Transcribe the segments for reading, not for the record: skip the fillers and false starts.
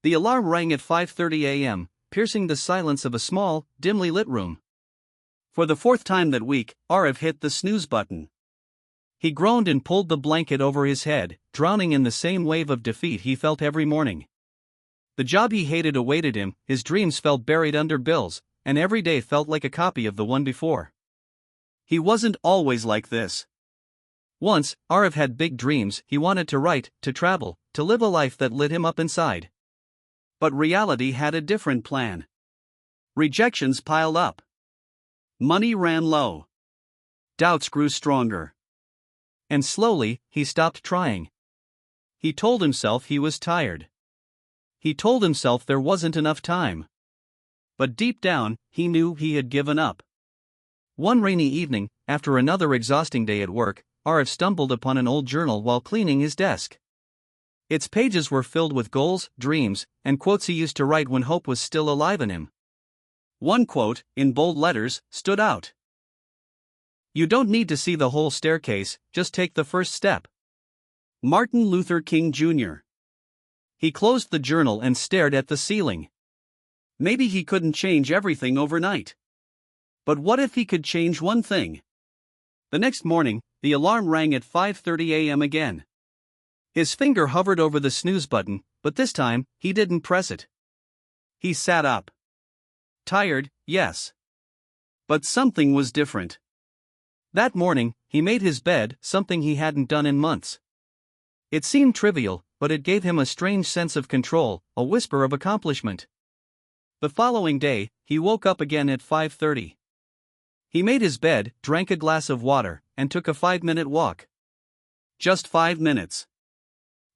The alarm rang at 5:30 a.m., piercing the silence of a small, dimly lit room. For the fourth time that week, Aarav hit the snooze button. He groaned and pulled the blanket over his head, drowning in the same wave of defeat he felt every morning. The job he hated awaited him, his dreams felt buried under bills, and every day felt like a copy of the one before. He wasn't always like this. Once, Aarav had big dreams. He wanted to write, to travel, to live a life that lit him up inside. But reality had a different plan. Rejections piled up. Money ran low. Doubts grew stronger. And slowly, he stopped trying. He told himself he was tired. He told himself there wasn't enough time. But deep down, he knew he had given up. One rainy evening, after another exhausting day at work, Aarav stumbled upon an old journal while cleaning his desk. Its pages were filled with goals, dreams, and quotes he used to write when hope was still alive in him. One quote, in bold letters, stood out. "You don't need to see the whole staircase, just take the first step." Martin Luther King Jr. He closed the journal and stared at the ceiling. Maybe he couldn't change everything overnight. But what if he could change one thing? The next morning, the alarm rang at 5:30 a.m. again. His finger hovered over the snooze button, but this time, he didn't press it. He sat up. Tired, yes. But something was different. That morning, he made his bed, something he hadn't done in months. It seemed trivial, but it gave him a strange sense of control, a whisper of accomplishment. The following day, he woke up again at 5:30. He made his bed, drank a glass of water, and took a 5-minute walk. Just 5 minutes.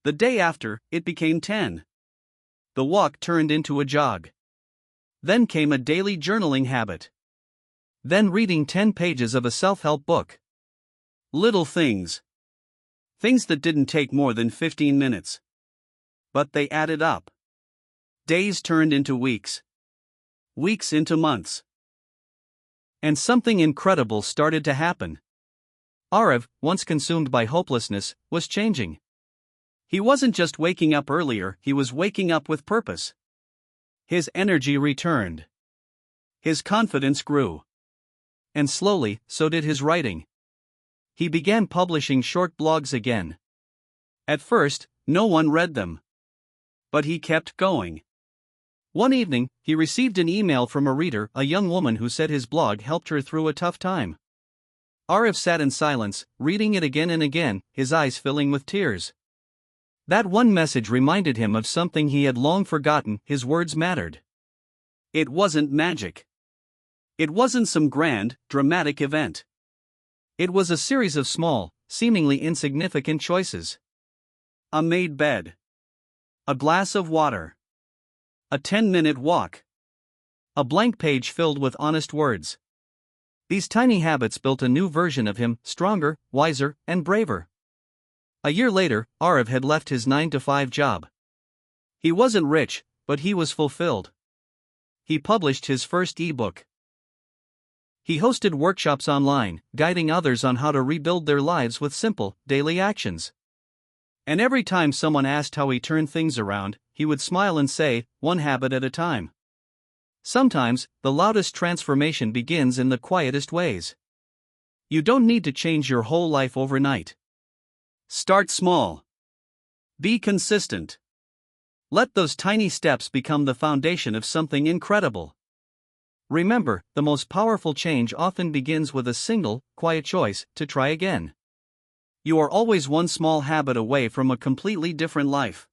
The day after, it became 10. The walk turned into a jog. Then came a daily journaling habit. Then reading 10 pages of a self-help book. Little things. Things that didn't take more than 15 minutes. But they added up. Days turned into weeks. Weeks into months. And something incredible started to happen. Aarav, once consumed by hopelessness, was changing. He wasn't just waking up earlier, he was waking up with purpose. His energy returned. His confidence grew. And slowly, so did his writing. He began publishing short blogs again. At first, no one read them. But he kept going. One evening, he received an email from a reader, a young woman who said his blog helped her through a tough time. Aarav sat in silence, reading it again and again, his eyes filling with tears. That one message reminded him of something he had long forgotten: his words mattered. It wasn't magic. It wasn't some grand, dramatic event. It was a series of small, seemingly insignificant choices. A made bed. A glass of water. A 10-minute walk. A blank page filled with honest words. These tiny habits built a new version of him, stronger, wiser, and braver. A year later, Aarav had left his 9-to-5 job. He wasn't rich, but he was fulfilled. He published his first ebook. He hosted workshops online, guiding others on how to rebuild their lives with simple, daily actions. And every time someone asked how he turned things around, he would smile and say, one habit at a time. Sometimes, the loudest transformation begins in the quietest ways. You don't need to change your whole life overnight. Start small. Be consistent. Let those tiny steps become the foundation of something incredible. Remember, the most powerful change often begins with a single, quiet choice to try again. You are always one small habit away from a completely different life.